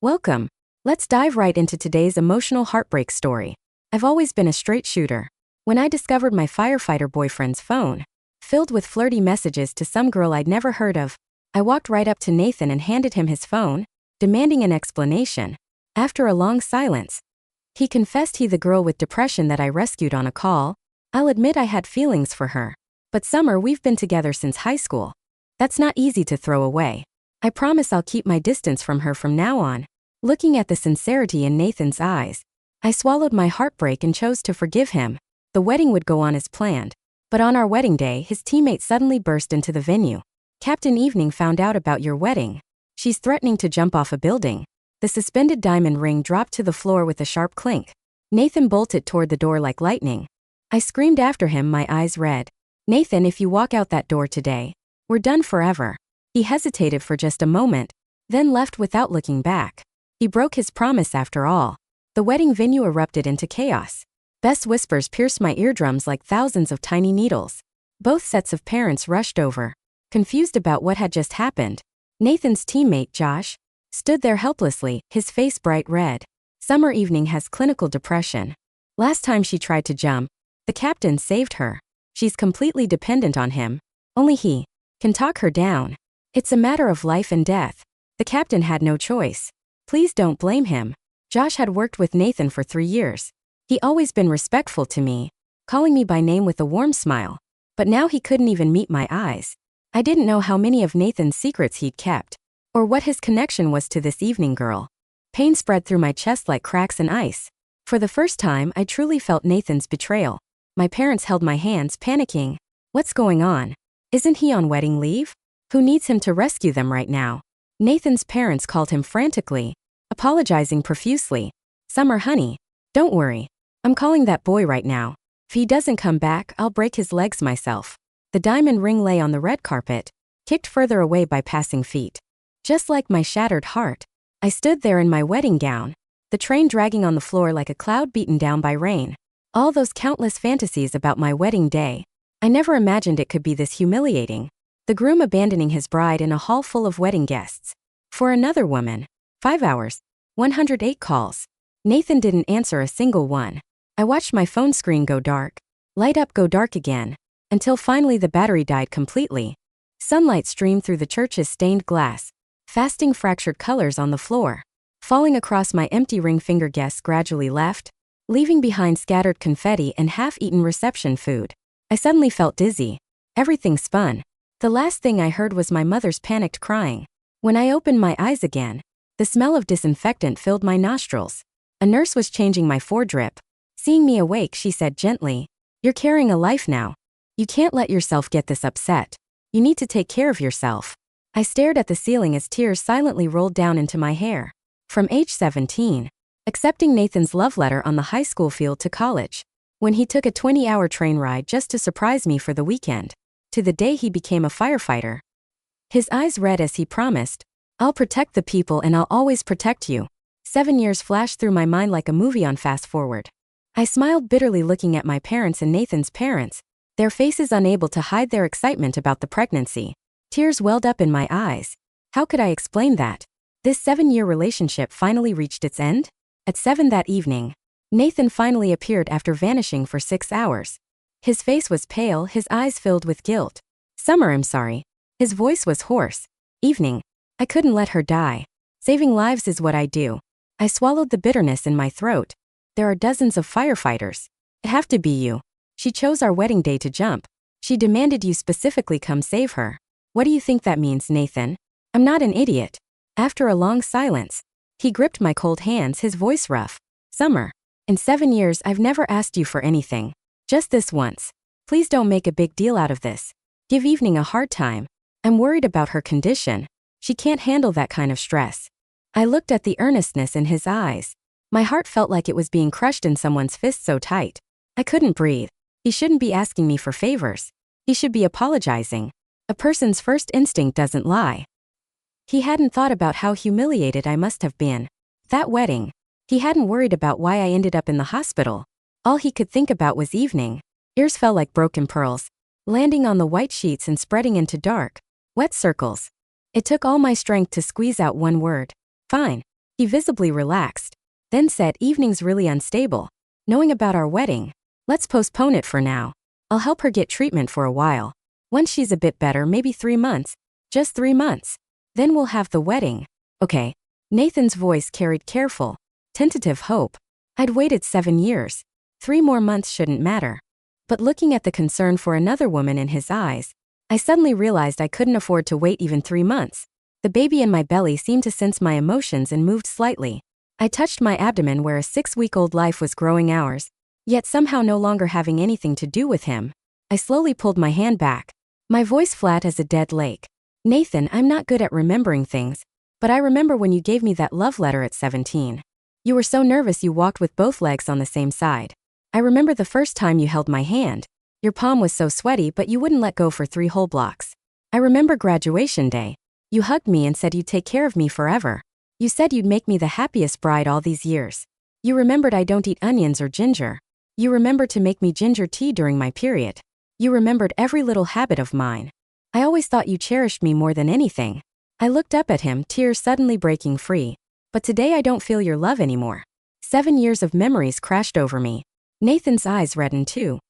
Welcome. Let's dive right into today's emotional heartbreak story. I've always been a straight shooter. When I discovered my firefighter boyfriend's phone, filled with flirty messages to some girl I'd never heard of, I walked right up to Nathan and handed him his phone, demanding an explanation. After a long silence, he confessed he the girl with depression that I rescued on a call. I'll admit I had feelings for her. But Summer, we've been together since high school. That's not easy to throw away. I promise I'll keep my distance from her from now on. Looking at the sincerity in Nathan's eyes, I swallowed my heartbreak and chose to forgive him. The wedding would go on as planned. But on our wedding day, his teammate suddenly burst into the venue. "Captain Evening found out about your wedding. She's threatening to jump off a building." The suspended diamond ring dropped to the floor with a sharp clink. Nathan bolted toward the door like lightning. I screamed after him, my eyes red. "Nathan, if you walk out that door today, we're done forever." He hesitated for just a moment, then left without looking back. He broke his promise after all. The wedding venue erupted into chaos. Beth's whispers pierced my eardrums like thousands of tiny needles. Both sets of parents rushed over, confused about what had just happened. Nathan's teammate, Josh, stood there helplessly, his face bright red. Summer Evening has clinical depression. Last time she tried to jump, the captain saved her. She's completely dependent on him. Only he can talk her down. It's a matter of life and death. The captain had no choice. Please don't blame him. Josh had worked with Nathan for 3 years. He always been respectful to me, calling me by name with a warm smile. But now he couldn't even meet my eyes. I didn't know how many of Nathan's secrets he'd kept, or what his connection was to this evening girl. Pain spread through my chest like cracks in ice. For the first time, I truly felt Nathan's betrayal. My parents held my hands, panicking. What's going on? Isn't he on wedding leave? Who needs him to rescue them right now? Nathan's parents called him frantically, apologizing profusely. "Summer, honey, don't worry. I'm calling that boy right now. If he doesn't come back, I'll break his legs myself." The diamond ring lay on the red carpet, kicked further away by passing feet. Just like my shattered heart, I stood there in my wedding gown, the train dragging on the floor like a cloud beaten down by rain. All those countless fantasies about my wedding day. I never imagined it could be this humiliating. The groom abandoning his bride in a hall full of wedding guests. For another woman. 5 hours. 108 calls. Nathan didn't answer a single one. I watched my phone screen go dark, light up, go dark again, until finally the battery died completely. Sunlight streamed through the church's stained glass, casting fractured colors on the floor. Falling across my empty ring finger, guests gradually left, leaving behind scattered confetti and half-eaten reception food. I suddenly felt dizzy. Everything spun. The last thing I heard was my mother's panicked crying. When I opened my eyes again, the smell of disinfectant filled my nostrils. A nurse was changing my foredrip. Seeing me awake, she said gently, "You're carrying a life now. You can't let yourself get this upset. You need to take care of yourself." I stared at the ceiling as tears silently rolled down into my hair. From age 17, accepting Nathan's love letter on the high school field to college, when he took a 20-hour train ride just to surprise me for the weekend, to the day he became a firefighter. His eyes red as he promised, "I'll protect the people and I'll always protect you." 7 years flashed through my mind like a movie on fast forward. I smiled bitterly looking at my parents and Nathan's parents, their faces unable to hide their excitement about the pregnancy. Tears welled up in my eyes. How could I explain that? This 7-year relationship finally reached its end? At 7 that evening, Nathan finally appeared after vanishing for 6 hours. His face was pale, his eyes filled with guilt. "Summer, I'm sorry." His voice was hoarse. "Evening. I couldn't let her die. Saving lives is what I do." I swallowed the bitterness in my throat. "There are dozens of firefighters. It have to be you. She chose our wedding day to jump. She demanded you specifically come save her. What do you think that means, Nathan? I'm not an idiot." After a long silence, he gripped my cold hands, his voice rough. "Summer, in 7 years I've never asked you for anything. Just this once. Please don't make a big deal out of this. Give Evening a hard time. I'm worried about her condition. She can't handle that kind of stress." I looked at the earnestness in his eyes. My heart felt like it was being crushed in someone's fist so tight. I couldn't breathe. He shouldn't be asking me for favors. He should be apologizing. A person's first instinct doesn't lie. He hadn't thought about how humiliated I must have been. That wedding. He hadn't worried about why I ended up in the hospital. All he could think about was Evening. Ears fell like broken pearls, landing on the white sheets and spreading into dark, wet circles. It took all my strength to squeeze out one word. "Fine. He visibly relaxed, then said, "Evening's really unstable. Knowing about our wedding, let's postpone it for now. I'll help her get treatment for a while. Once she's a bit better, maybe 3 months. Just 3 months. Then we'll have the wedding." Okay. Nathan's voice carried careful, tentative hope. I'd waited 7 years. 3 more months shouldn't matter. But looking at the concern for another woman in his eyes, I suddenly realized I couldn't afford to wait even 3 months. The baby in my belly seemed to sense my emotions and moved slightly. I touched my abdomen where a 6-week-old life was growing hours, yet somehow no longer having anything to do with him. I slowly pulled my hand back, my voice flat as a dead lake. "Nathan, I'm not good at remembering things, but I remember when you gave me that love letter at 17. You were so nervous you walked with both legs on the same side. I remember the first time you held my hand. Your palm was so sweaty but you wouldn't let go for 3 whole blocks. I remember graduation day. You hugged me and said you'd take care of me forever. You said you'd make me the happiest bride all these years. You remembered I don't eat onions or ginger. You remembered to make me ginger tea during my period. You remembered every little habit of mine. I always thought you cherished me more than anything." I looked up at him, tears suddenly breaking free. "But today I don't feel your love anymore." 7 years of memories crashed over me. Nathan's eyes reddened too.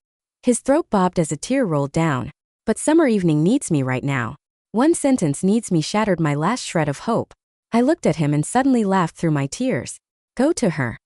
His throat bobbed as a tear rolled down. "But summer evening needs me right now. One sentence needs me shattered my last shred of hope." I looked at him and suddenly laughed through my tears. "Go to her."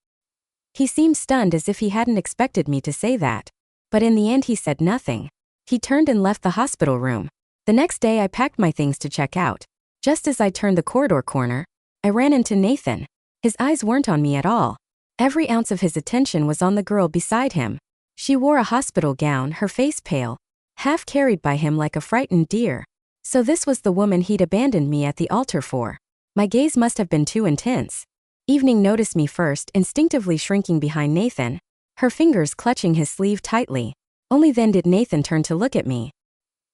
He seemed stunned as if he hadn't expected me to say that. But in the end he said nothing. He turned and left the hospital room. The next day I packed my things to check out. Just as I turned the corridor corner, I ran into Nathan. His eyes weren't on me at all. Every ounce of his attention was on the girl beside him. She wore a hospital gown, her face pale, half carried by him like a frightened deer. So this was the woman he'd abandoned me at the altar for. My gaze must have been too intense. Evening noticed me first, instinctively shrinking behind Nathan, her fingers clutching his sleeve tightly. Only then did Nathan turn to look at me.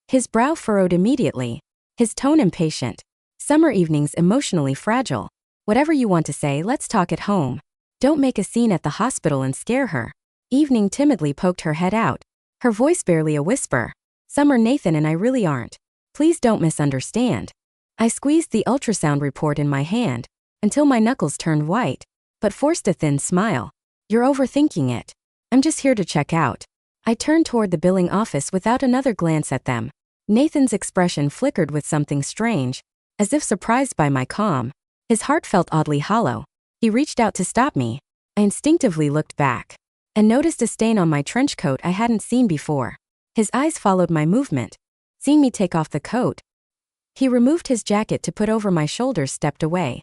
His brow furrowed immediately, his tone impatient. "Summer evenings emotionally fragile. Whatever you want to say, let's talk at home. Don't make a scene at the hospital and scare her." Evening timidly poked her head out, her voice barely a whisper. "Summer, Nathan and I really aren't. Please don't misunderstand." I squeezed the ultrasound report in my hand until my knuckles turned white, but forced a thin smile. "You're overthinking it. I'm just here to check out." I turned toward the billing office without another glance at them. Nathan's expression flickered with something strange, as if surprised by my calm. His heart felt oddly hollow. He reached out to stop me. I instinctively looked back and noticed a stain on my trench coat I hadn't seen before. His eyes followed my movement, seeing me take off the coat. He removed his jacket to put over my shoulders, stepped away.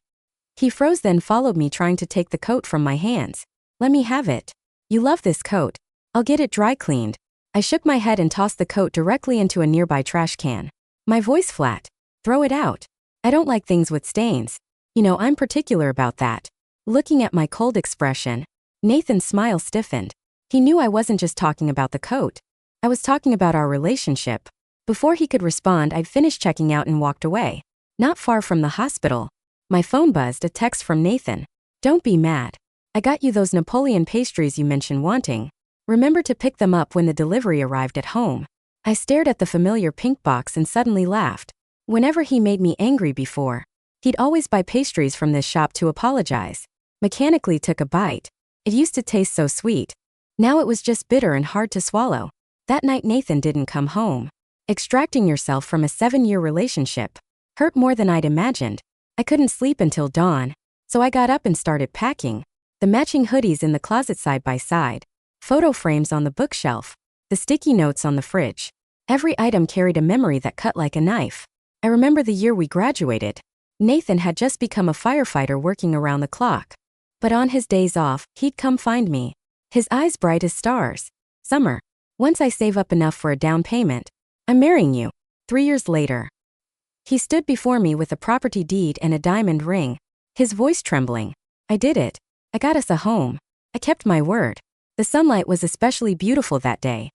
He froze, then followed me, trying to take the coat from my hands. "Let me have it. You love this coat. I'll get it dry cleaned." I shook my head and tossed the coat directly into a nearby trash can. My voice flat. "Throw it out. I don't like things with stains. You know, I'm particular about that." Looking at my cold expression, Nathan's smile stiffened. He knew I wasn't just talking about the coat. I was talking about our relationship. Before he could respond, I'd finished checking out and walked away. Not far from the hospital, my phone buzzed, a text from Nathan. "Don't be mad. I got you those Napoleon pastries you mentioned wanting. Remember to pick them up when the delivery arrived at home." I stared at the familiar pink box and suddenly laughed. Whenever he made me angry before, he'd always buy pastries from this shop to apologize. Mechanically took a bite. It used to taste so sweet. Now it was just bitter and hard to swallow. That night Nathan didn't come home. Extracting yourself from a 7-year relationship hurt more than I'd imagined. I couldn't sleep until dawn, so I got up and started packing. The matching hoodies in the closet side by side, photo frames on the bookshelf, the sticky notes on the fridge. Every item carried a memory that cut like a knife. I remember the year we graduated. Nathan had just become a firefighter working around the clock. But on his days off, he'd come find me, his eyes bright as stars. "Summer, once I save up enough for a down payment, I'm marrying you." 3 years later, he stood before me with a property deed and a diamond ring, his voice trembling. "I did it. I got us a home. I kept my word." The sunlight was especially beautiful that day.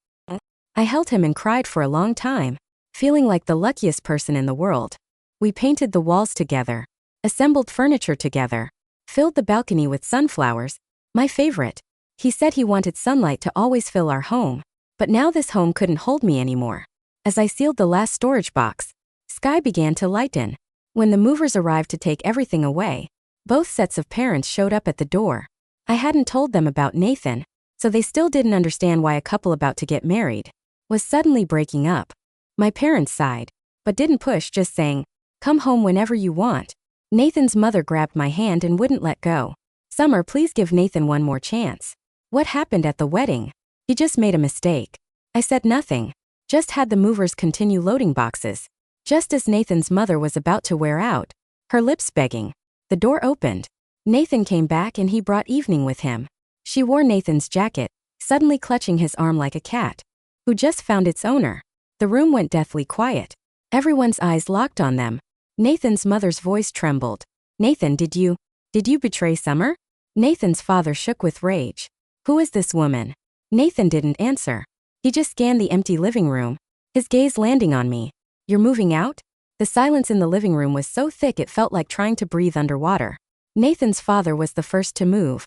I held him and cried for a long time, feeling like the luckiest person in the world. We painted the walls together, assembled furniture together, filled the balcony with sunflowers, my favorite. He said he wanted sunlight to always fill our home, but now this home couldn't hold me anymore. As I sealed the last storage box, sky began to lighten. When the movers arrived to take everything away, Both sets of parents showed up at the door. I hadn't told them about Nathan, so they still didn't understand why a couple about to get married was suddenly breaking up. My parents sighed, but didn't push, just saying, "Come home whenever you want." Nathan's mother grabbed my hand and wouldn't let go. "Summer, please give Nathan one more chance." "What happened at the wedding?" "He just made a mistake." I said nothing, just had the movers continue loading boxes. Just as Nathan's mother was about to wear out, her lips begging, the door opened. Nathan came back and he brought evening with him. She wore Nathan's jacket, suddenly clutching his arm like a cat who just found its owner. The room went deathly quiet. Everyone's eyes locked on them. Nathan's mother's voice trembled. "Nathan, did you betray Summer?" Nathan's father shook with rage. "Who is this woman?" Nathan didn't answer. He just scanned the empty living room, his gaze landing on me. "You're moving out?" The silence in the living room was so thick it felt like trying to breathe underwater. Nathan's father was the first to move.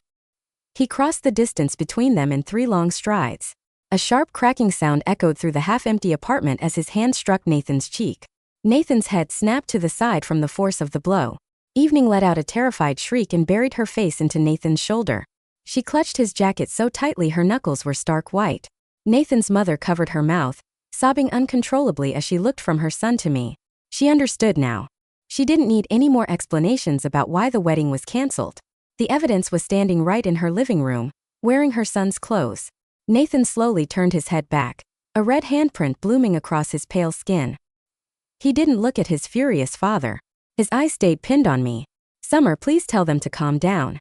He crossed the distance between them in 3 long strides. A sharp cracking sound echoed through the half-empty apartment as his hand struck Nathan's cheek. Nathan's head snapped to the side from the force of the blow. Evening let out a terrified shriek and buried her face into Nathan's shoulder. She clutched his jacket so tightly her knuckles were stark white. Nathan's mother covered her mouth, sobbing uncontrollably as she looked from her son to me. She understood now. She didn't need any more explanations about why the wedding was canceled. The evidence was standing right in her living room, wearing her son's clothes. Nathan slowly turned his head back, a red handprint blooming across his pale skin. He didn't look at his furious father. His eyes stayed pinned on me. "Summer, please tell them to calm down."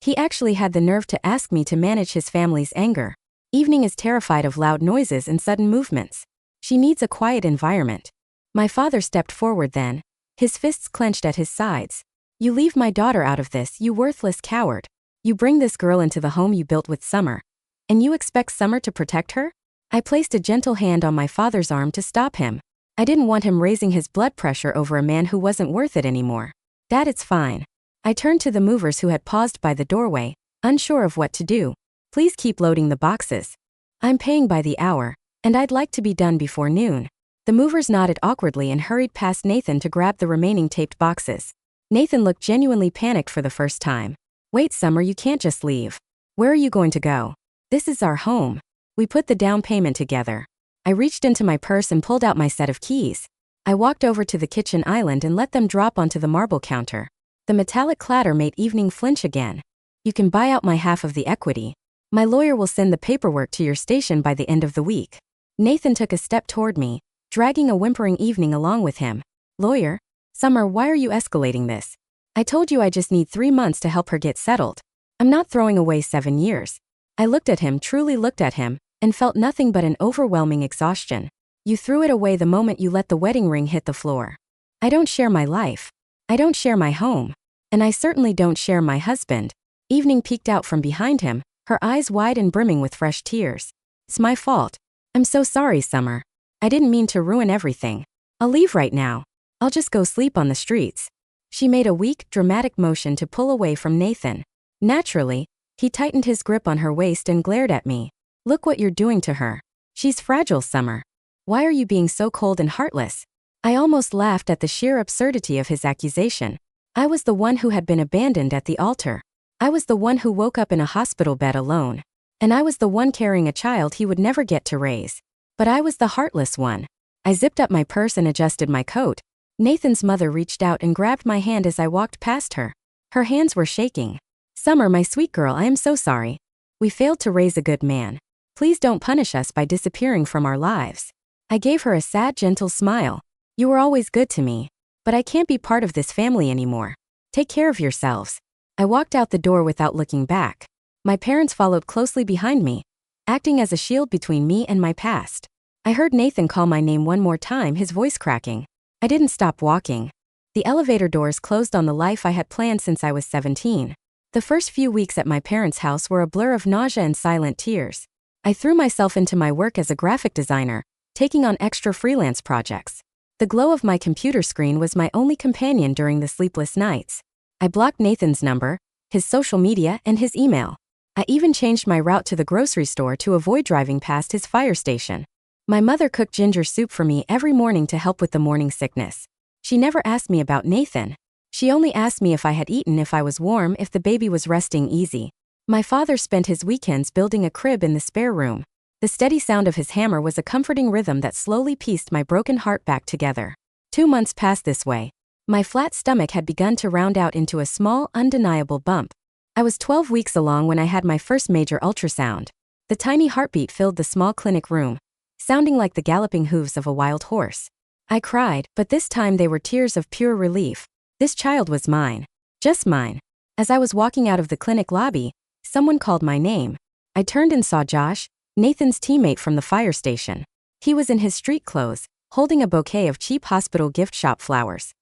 He actually had the nerve to ask me to manage his family's anger. Evening is terrified of loud noises and sudden movements. She needs a quiet environment. My father stepped forward then, his fists clenched at his sides. "You leave my daughter out of this, you worthless coward. You bring this girl into the home you built with Summer. And you expect Summer to protect her?" I placed a gentle hand on my father's arm to stop him. I didn't want him raising his blood pressure over a man who wasn't worth it anymore. "Dad, it's fine." I turned to the movers who had paused by the doorway, unsure of what to do. "Please keep loading the boxes. I'm paying by the hour, and I'd like to be done before noon." The movers nodded awkwardly and hurried past Nathan to grab the remaining taped boxes. Nathan looked genuinely panicked for the first time. "Wait, Summer, you can't just leave. Where are you going to go? This is our home. We put the down payment together." I reached into my purse and pulled out my set of keys. I walked over to the kitchen island and let them drop onto the marble counter. The metallic clatter made Evening flinch again. "You can buy out my half of the equity. My lawyer will send the paperwork to your station by the end of the week." Nathan took a step toward me, dragging a whimpering Evening along with him. "Lawyer? Summer, why are you escalating this? I told you I just need 3 months to help her get settled. I'm not throwing away 7 years. I looked at him, truly looked at him, and felt nothing but an overwhelming exhaustion. "You threw it away the moment you let the wedding ring hit the floor. I don't share my life. I don't share my home. And I certainly don't share my husband." Evening peeked out from behind him, her eyes wide and brimming with fresh tears. "It's my fault. I'm so sorry, Summer. I didn't mean to ruin everything. I'll leave right now. I'll just go sleep on the streets." She made a weak, dramatic motion to pull away from Nathan. Naturally, he tightened his grip on her waist and glared at me. "Look what you're doing to her. She's fragile, Summer. Why are you being so cold and heartless?" I almost laughed at the sheer absurdity of his accusation. I was the one who had been abandoned at the altar. I was the one who woke up in a hospital bed alone. And I was the one carrying a child he would never get to raise. But I was the heartless one. I zipped up my purse and adjusted my coat. Nathan's mother reached out and grabbed my hand as I walked past her. Her hands were shaking. "Summer, my sweet girl, I am so sorry. We failed to raise a good man. Please don't punish us by disappearing from our lives." I gave her a sad, gentle smile. "You were always good to me. But I can't be part of this family anymore. Take care of yourselves." I walked out the door without looking back. My parents followed closely behind me, acting as a shield between me and my past. I heard Nathan call my name one more time, his voice cracking. I didn't stop walking. The elevator doors closed on the life I had planned since I was 17. The first few weeks at my parents' house were a blur of nausea and silent tears. I threw myself into my work as a graphic designer, taking on extra freelance projects. The glow of my computer screen was my only companion during the sleepless nights. I blocked Nathan's number, his social media, and his email. I even changed my route to the grocery store to avoid driving past his fire station. My mother cooked ginger soup for me every morning to help with the morning sickness. She never asked me about Nathan. She only asked me if I had eaten, if I was warm, if the baby was resting easy. My father spent his weekends building a crib in the spare room. The steady sound of his hammer was a comforting rhythm that slowly pieced my broken heart back together. 2 months passed this way. My flat stomach had begun to round out into a small, undeniable bump. I was 12 weeks along when I had my first major ultrasound. The tiny heartbeat filled the small clinic room, sounding like the galloping hooves of a wild horse. I cried, but this time they were tears of pure relief. This child was mine. Just mine. As I was walking out of the clinic lobby, someone called my name. I turned and saw Josh, Nathan's teammate from the fire station. He was in his street clothes, holding a bouquet of cheap hospital gift shop flowers.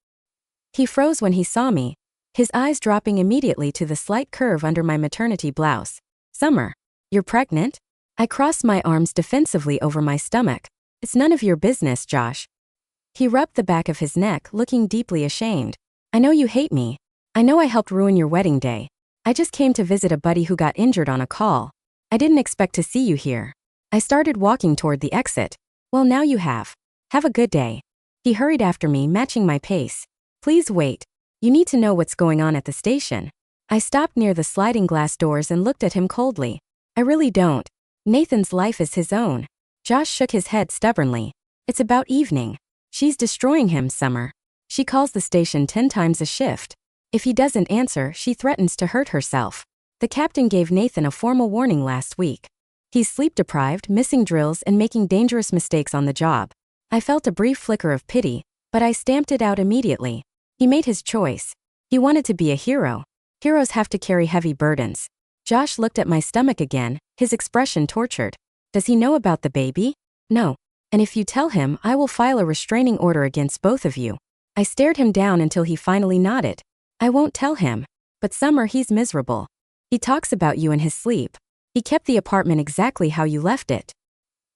He froze when he saw me, his eyes dropping immediately to the slight curve under my maternity blouse. Summer, you're pregnant? I crossed my arms defensively over my stomach. It's none of your business, Josh. He rubbed the back of his neck, looking deeply ashamed. I know you hate me. I know I helped ruin your wedding day. I just came to visit a buddy who got injured on a call. I didn't expect to see you here. I started walking toward the exit. Well, now you have. Have a good day. He hurried after me, matching my pace. Please wait. You need to know what's going on at the station. I stopped near the sliding glass doors and looked at him coldly. I really don't. Nathan's life is his own. Josh shook his head stubbornly. It's about evening. She's destroying him, Summer. She calls the station 10 times a shift. If he doesn't answer, she threatens to hurt herself. The captain gave Nathan a formal warning last week. He's sleep-deprived, missing drills, and making dangerous mistakes on the job. I felt a brief flicker of pity, but I stamped it out immediately. He made his choice. He wanted to be a hero. Heroes have to carry heavy burdens. Josh looked at my stomach again, his expression tortured. Does he know about the baby? No. And if you tell him, I will file a restraining order against both of you. I stared him down until he finally nodded. I won't tell him. But Summer, he's miserable. He talks about you in his sleep. He kept the apartment exactly how you left it.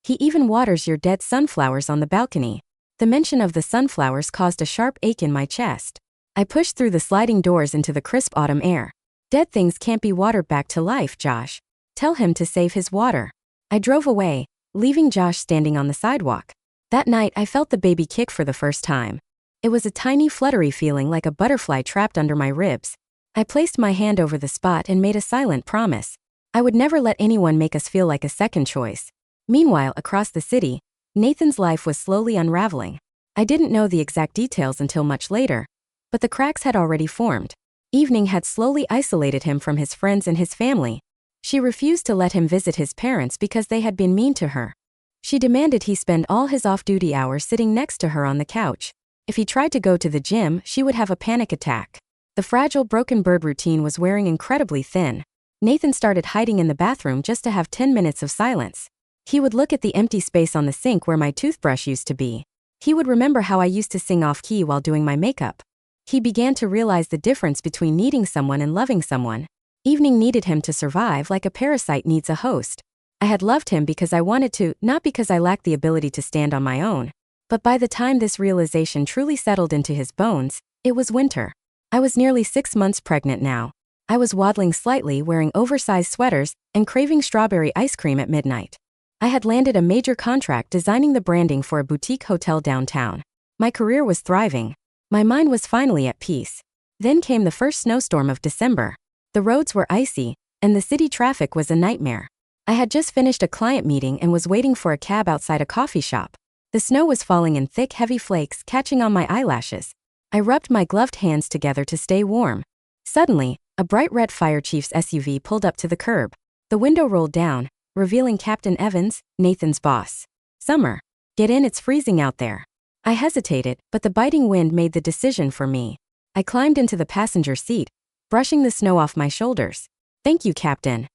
He even waters your dead sunflowers on the balcony. The mention of the sunflowers caused a sharp ache in my chest. I pushed through the sliding doors into the crisp autumn air. Dead things can't be watered back to life, Josh. Tell him to save his water. I drove away, leaving Josh standing on the sidewalk. That night, I felt the baby kick for the first time. It was a tiny fluttery feeling like a butterfly trapped under my ribs. I placed my hand over the spot and made a silent promise. I would never let anyone make us feel like a second choice. Meanwhile, across the city, Nathan's life was slowly unraveling. I didn't know the exact details until much later, but the cracks had already formed. Evening had slowly isolated him from his friends and his family. She refused to let him visit his parents because they had been mean to her. She demanded he spend all his off-duty hours sitting next to her on the couch. If he tried to go to the gym, she would have a panic attack. The fragile broken bird routine was wearing incredibly thin. Nathan started hiding in the bathroom just to have 10 minutes of silence. He would look at the empty space on the sink where my toothbrush used to be. He would remember how I used to sing off-key while doing my makeup. He began to realize the difference between needing someone and loving someone. Evening needed him to survive like a parasite needs a host. I had loved him because I wanted to, not because I lacked the ability to stand on my own. But by the time this realization truly settled into his bones, it was winter. I was nearly 6 months pregnant now. I was waddling slightly, wearing oversized sweaters, and craving strawberry ice cream at midnight. I had landed a major contract designing the branding for a boutique hotel downtown. My career was thriving. My mind was finally at peace. Then came the first snowstorm of December. The roads were icy, and the city traffic was a nightmare. I had just finished a client meeting and was waiting for a cab outside a coffee shop. The snow was falling in thick, heavy flakes, catching on my eyelashes. I rubbed my gloved hands together to stay warm. Suddenly, a bright red fire chief's SUV pulled up to the curb. The window rolled down, revealing Captain Evans, Nathan's boss. Summer, get in, it's freezing out there. I hesitated, but the biting wind made the decision for me. I climbed into the passenger seat, brushing the snow off my shoulders. Thank you, Captain.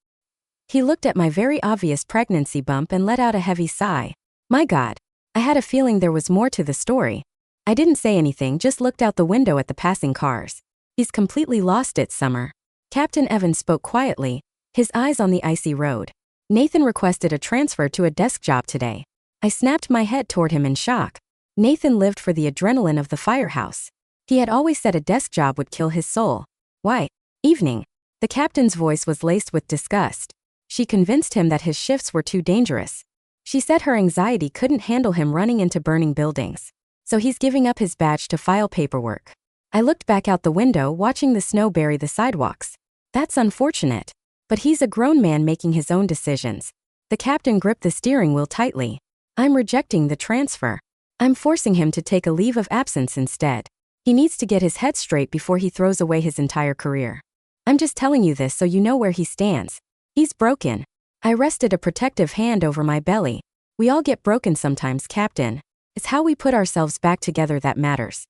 He looked at my very obvious pregnancy bump and let out a heavy sigh. My God, I had a feeling there was more to the story. I didn't say anything, just looked out the window at the passing cars. He's completely lost it, Summer. Captain Evans spoke quietly, his eyes on the icy road. Nathan requested a transfer to a desk job today. I snapped my head toward him in shock. Nathan lived for the adrenaline of the firehouse. He had always said a desk job would kill his soul. Why? Evening. The captain's voice was laced with disgust. She convinced him that his shifts were too dangerous. She said her anxiety couldn't handle him running into burning buildings. So he's giving up his badge to file paperwork. I looked back out the window, watching the snow bury the sidewalks. That's unfortunate. But he's a grown man making his own decisions. The captain gripped the steering wheel tightly. I'm rejecting the transfer. I'm forcing him to take a leave of absence instead. He needs to get his head straight before he throws away his entire career. I'm just telling you this so you know where he stands. He's broken. I rested a protective hand over my belly. We all get broken sometimes, Captain. It's how we put ourselves back together that matters.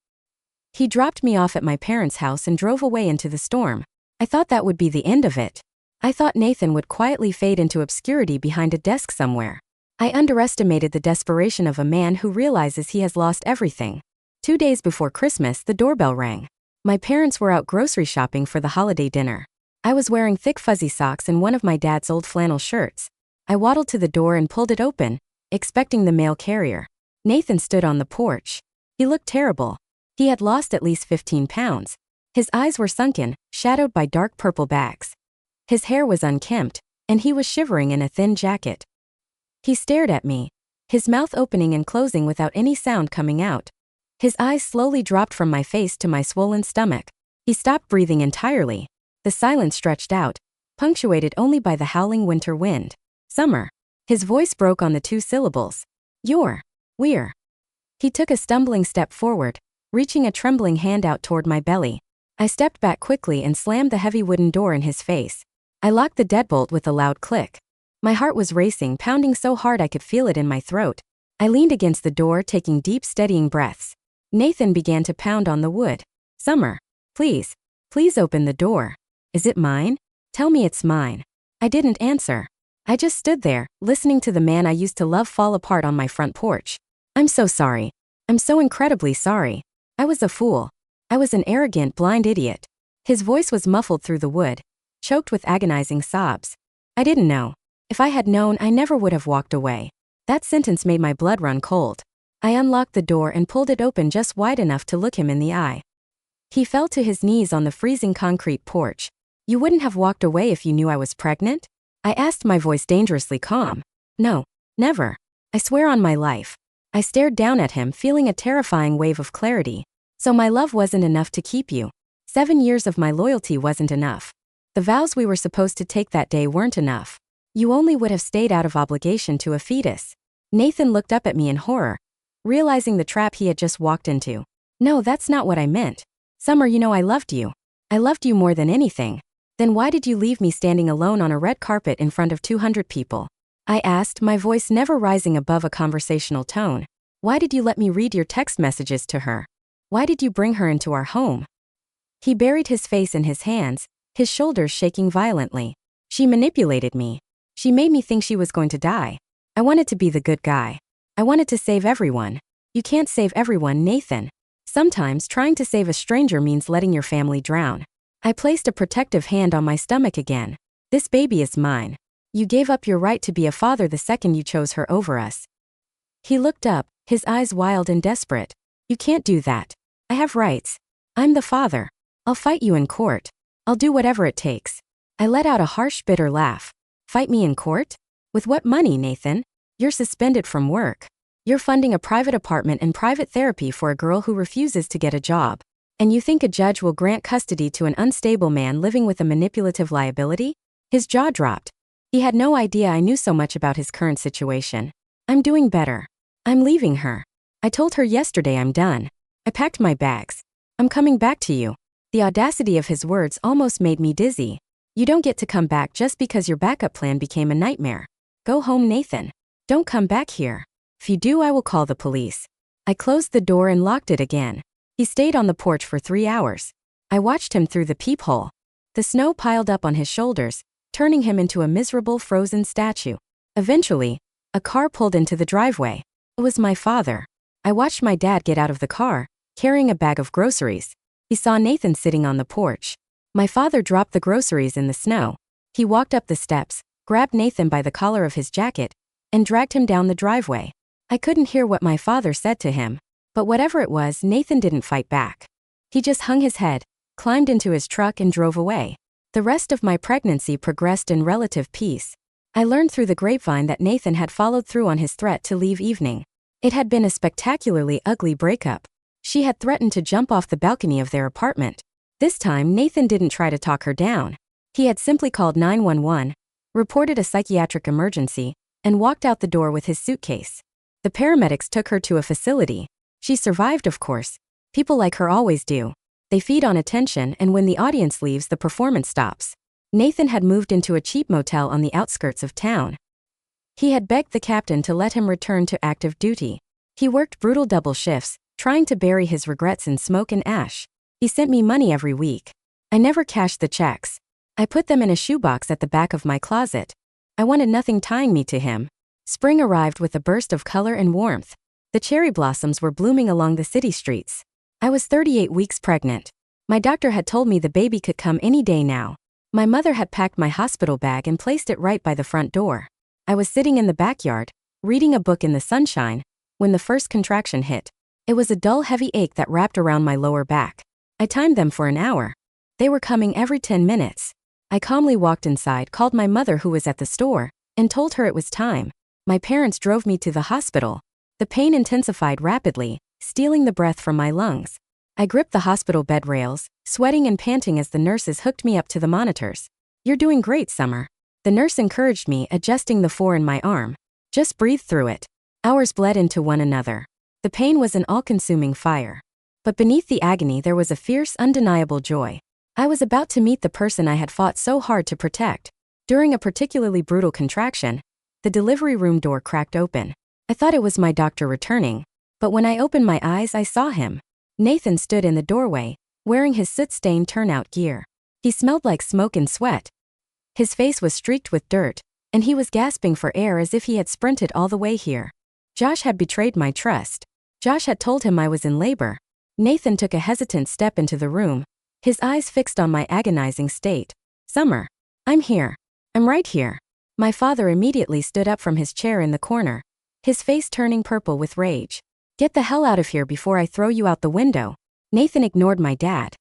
He dropped me off at my parents' house and drove away into the storm. I thought that would be the end of it. I thought Nathan would quietly fade into obscurity behind a desk somewhere. I underestimated the desperation of a man who realizes he has lost everything. 2 days before Christmas, the doorbell rang. My parents were out grocery shopping for the holiday dinner. I was wearing thick fuzzy socks and one of my dad's old flannel shirts. I waddled to the door and pulled it open, expecting the mail carrier. Nathan stood on the porch. He looked terrible. He had lost at least 15 pounds. His eyes were sunken, shadowed by dark purple bags. His hair was unkempt, and he was shivering in a thin jacket. He stared at me, his mouth opening and closing without any sound coming out. His eyes slowly dropped from my face to my swollen stomach. He stopped breathing entirely. The silence stretched out, punctuated only by the howling winter wind. Summer. His voice broke on the 2 syllables. We're. He took a stumbling step forward, reaching a trembling hand out toward my belly. I stepped back quickly and slammed the heavy wooden door in his face. I locked the deadbolt with a loud click. My heart was racing, pounding so hard I could feel it in my throat. I leaned against the door, taking deep, steadying breaths. Nathan began to pound on the wood. Summer, please open the door. Is it mine? Tell me it's mine. I didn't answer. I just stood there, listening to the man I used to love fall apart on my front porch. I'm so sorry. I'm so incredibly sorry. I was a fool. I was an arrogant, blind idiot. His voice was muffled through the wood, choked with agonizing sobs. I didn't know. If I had known, I never would have walked away. That sentence made my blood run cold. I unlocked the door and pulled it open just wide enough to look him in the eye. He fell to his knees on the freezing concrete porch. You wouldn't have walked away if you knew I was pregnant? I asked, my voice dangerously calm. No, never. I swear on my life. I stared down at him, feeling a terrifying wave of clarity. So my love wasn't enough to keep you. 7 years of my loyalty wasn't enough. The vows we were supposed to take that day weren't enough. You only would have stayed out of obligation to a fetus. Nathan looked up at me in horror, realizing the trap he had just walked into. No, that's not what I meant. Summer, you know I loved you. I loved you more than anything. Then why did you leave me standing alone on a red carpet in front of 200 people? I asked, my voice never rising above a conversational tone. Why did you let me read your text messages to her? Why did you bring her into our home? He buried his face in his hands, his shoulders shaking violently. She manipulated me. She made me think she was going to die. I wanted to be the good guy. I wanted to save everyone. You can't save everyone, Nathan. Sometimes trying to save a stranger means letting your family drown. I placed a protective hand on my stomach again. This baby is mine. You gave up your right to be a father the second you chose her over us. He looked up, his eyes wild and desperate. You can't do that. I have rights. I'm the father. I'll fight you in court. I'll do whatever it takes. I let out a harsh, bitter laugh. Fight me in court? With what money, Nathan? You're suspended from work. You're funding a private apartment and private therapy for a girl who refuses to get a job. And you think a judge will grant custody to an unstable man living with a manipulative liability? His jaw dropped. He had no idea I knew so much about his current situation. I'm doing better. I'm leaving her. I told her yesterday I'm done. I packed my bags. I'm coming back to you. The audacity of his words almost made me dizzy. You don't get to come back just because your backup plan became a nightmare. Go home, Nathan. Don't come back here. If you do, I will call the police. I closed the door and locked it again. He stayed on the porch for 3 hours. I watched him through the peephole. The snow piled up on his shoulders, turning him into a miserable frozen statue. Eventually, a car pulled into the driveway. It was my father. I watched my dad get out of the car, carrying a bag of groceries. He saw Nathan sitting on the porch. My father dropped the groceries in the snow. He walked up the steps, grabbed Nathan by the collar of his jacket, and dragged him down the driveway. I couldn't hear what my father said to him, but whatever it was, Nathan didn't fight back. He just hung his head, climbed into his truck and drove away. The rest of my pregnancy progressed in relative peace. I learned through the grapevine that Nathan had followed through on his threat to leave evening. It had been a spectacularly ugly breakup. She had threatened to jump off the balcony of their apartment. This time, Nathan didn't try to talk her down. He had simply called 911, reported a psychiatric emergency, and walked out the door with his suitcase. The paramedics took her to a facility. She survived, of course. People like her always do. They feed on attention, and when the audience leaves, the performance stops. Nathan had moved into a cheap motel on the outskirts of town. He had begged the captain to let him return to active duty. He worked brutal double shifts, trying to bury his regrets in smoke and ash. He sent me money every week. I never cashed the checks. I put them in a shoebox at the back of my closet. I wanted nothing tying me to him. Spring arrived with a burst of color and warmth. The cherry blossoms were blooming along the city streets. I was 38 weeks pregnant. My doctor had told me the baby could come any day now. My mother had packed my hospital bag and placed it right by the front door. I was sitting in the backyard, reading a book in the sunshine, when the first contraction hit. It was a dull, heavy ache that wrapped around my lower back. I timed them for an hour. They were coming every 10 minutes. I calmly walked inside, called my mother who was at the store, and told her it was time. My parents drove me to the hospital. The pain intensified rapidly, stealing the breath from my lungs. I gripped the hospital bed rails, sweating and panting as the nurses hooked me up to the monitors. "You're doing great, Summer." The nurse encouraged me, adjusting the 4 in my arm. "Just breathe through it." Hours bled into one another. The pain was an all-consuming fire. But beneath the agony there was a fierce, undeniable joy. I was about to meet the person I had fought so hard to protect. During a particularly brutal contraction, the delivery room door cracked open. I thought it was my doctor returning, but when I opened my eyes I saw him. Nathan stood in the doorway, wearing his soot-stained turnout gear. He smelled like smoke and sweat. His face was streaked with dirt, and he was gasping for air as if he had sprinted all the way here. Josh had betrayed my trust. Josh had told him I was in labor. Nathan took a hesitant step into the room, his eyes fixed on my agonizing state. "Summer, I'm here. I'm right here." My father immediately stood up from his chair in the corner, his face turning purple with rage. "Get the hell out of here before I throw you out the window." Nathan ignored my dad.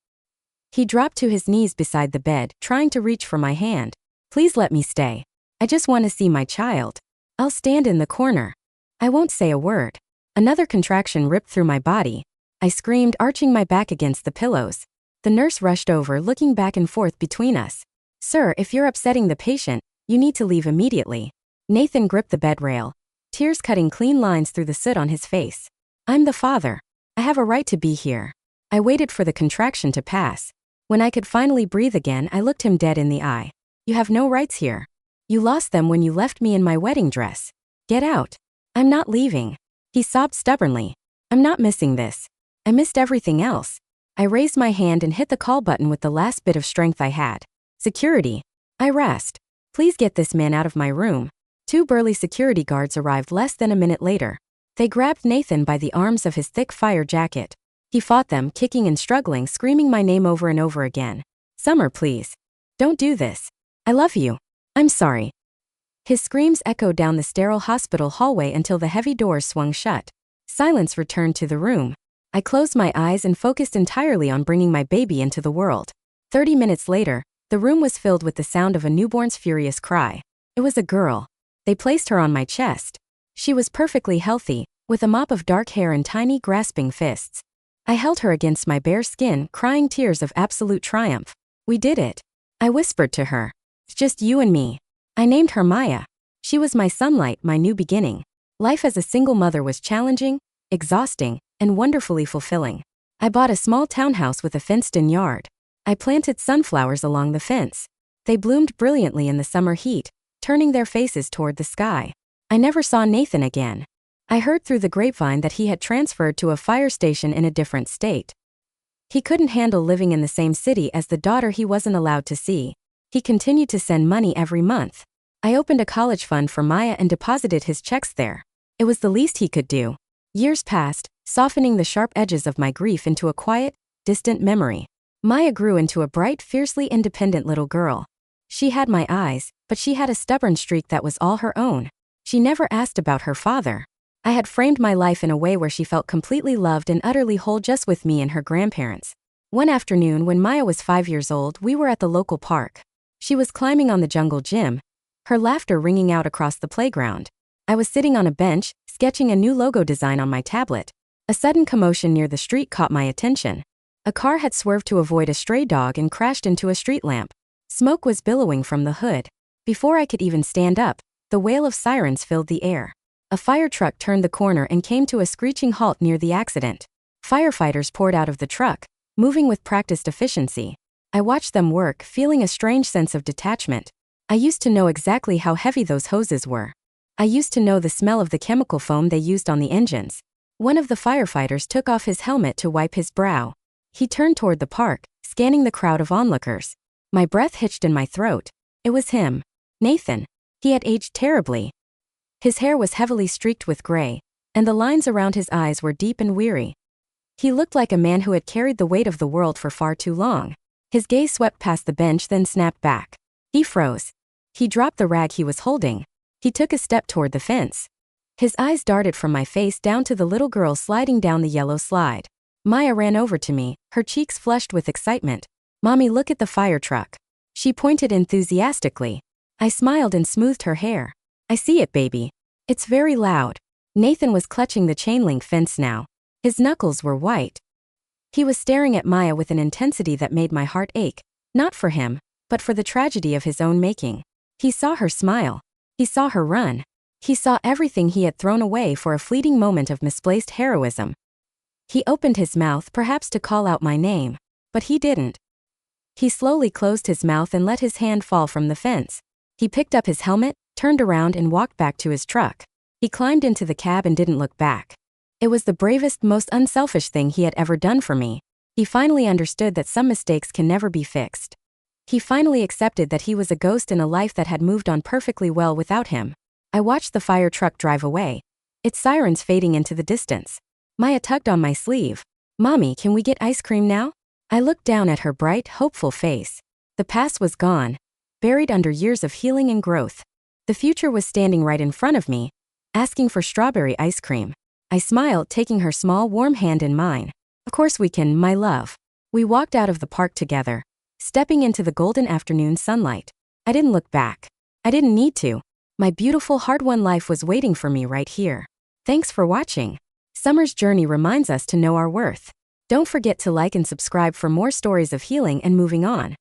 He dropped to his knees beside the bed, trying to reach for my hand. "Please let me stay. I just want to see my child. I'll stand in the corner. I won't say a word." Another contraction ripped through my body. I screamed, arching my back against the pillows. The nurse rushed over, looking back and forth between us. "Sir, if you're upsetting the patient, you need to leave immediately." Nathan gripped the bed rail, tears cutting clean lines through the soot on his face. "I'm the father. I have a right to be here." I waited for the contraction to pass. When I could finally breathe again, I looked him dead in the eye. "You have no rights here. You lost them when you left me in my wedding dress. Get out." "I'm not leaving." He sobbed stubbornly. "I'm not missing this. I missed everything else." I raised my hand and hit the call button with the last bit of strength I had. "Security." I rasped. "Please get this man out of my room." 2 burly security guards arrived less than a minute later. They grabbed Nathan by the arms of his thick fire jacket. He fought them, kicking and struggling, screaming my name over and over again. "Summer, please. Don't do this. I love you. I'm sorry." His screams echoed down the sterile hospital hallway until the heavy doors swung shut. Silence returned to the room. I closed my eyes and focused entirely on bringing my baby into the world. 30 minutes later, the room was filled with the sound of a newborn's furious cry. It was a girl. They placed her on my chest. She was perfectly healthy, with a mop of dark hair and tiny, grasping fists. I held her against my bare skin, crying tears of absolute triumph. "We did it." I whispered to her. "It's just you and me." I named her Maya. She was my sunlight, my new beginning. Life as a single mother was challenging, exhausting, and wonderfully fulfilling. I bought a small townhouse with a fenced-in yard. I planted sunflowers along the fence. They bloomed brilliantly in the summer heat, turning their faces toward the sky. I never saw Nathan again. I heard through the grapevine that he had transferred to a fire station in a different state. He couldn't handle living in the same city as the daughter he wasn't allowed to see. He continued to send money every month. I opened a college fund for Maya and deposited his checks there. It was the least he could do. Years passed, softening the sharp edges of my grief into a quiet, distant memory. Maya grew into a bright, fiercely independent little girl. She had my eyes, but she had a stubborn streak that was all her own. She never asked about her father. I had framed my life in a way where she felt completely loved and utterly whole just with me and her grandparents. One afternoon when Maya was 5 years old, we were at the local park. She was climbing on the jungle gym, her laughter ringing out across the playground. I was sitting on a bench, sketching a new logo design on my tablet. A sudden commotion near the street caught my attention. A car had swerved to avoid a stray dog and crashed into a street lamp. Smoke was billowing from the hood. Before I could even stand up, the wail of sirens filled the air. A fire truck turned the corner and came to a screeching halt near the accident. Firefighters poured out of the truck, moving with practiced efficiency. I watched them work, feeling a strange sense of detachment. I used to know exactly how heavy those hoses were. I used to know the smell of the chemical foam they used on the engines. One of the firefighters took off his helmet to wipe his brow. He turned toward the park, scanning the crowd of onlookers. My breath hitched in my throat. It was him. Nathan. He had aged terribly. His hair was heavily streaked with gray, and the lines around his eyes were deep and weary. He looked like a man who had carried the weight of the world for far too long. His gaze swept past the bench, then snapped back. He froze. He dropped the rag he was holding. He took a step toward the fence. His eyes darted from my face down to the little girl sliding down the yellow slide. Maya ran over to me, her cheeks flushed with excitement. "Mommy, look at the fire truck." She pointed enthusiastically. I smiled and smoothed her hair. "I see it, baby. It's very loud." Nathan was clutching the chain-link fence now. His knuckles were white. He was staring at Maya with an intensity that made my heart ache, not for him, but for the tragedy of his own making. He saw her smile. He saw her run. He saw everything he had thrown away for a fleeting moment of misplaced heroism. He opened his mouth, perhaps to call out my name, but he didn't. He slowly closed his mouth and let his hand fall from the fence. He picked up his helmet, turned around and walked back to his truck. He climbed into the cab and didn't look back. It was the bravest, most unselfish thing he had ever done for me. He finally understood that some mistakes can never be fixed. He finally accepted that he was a ghost in a life that had moved on perfectly well without him. I watched the fire truck drive away, its sirens fading into the distance. Maya tugged on my sleeve. "Mommy, can we get ice cream now?" I looked down at her bright, hopeful face. The past was gone, buried under years of healing and growth. The future was standing right in front of me, asking for strawberry ice cream. I smiled, taking her small, warm hand in mine. "Of course we can, my love." We walked out of the park together, stepping into the golden afternoon sunlight. I didn't look back. I didn't need to. My beautiful, hard-won life was waiting for me right here. Thanks for watching. Summer's journey reminds us to know our worth. Don't forget to like and subscribe for more stories of healing and moving on.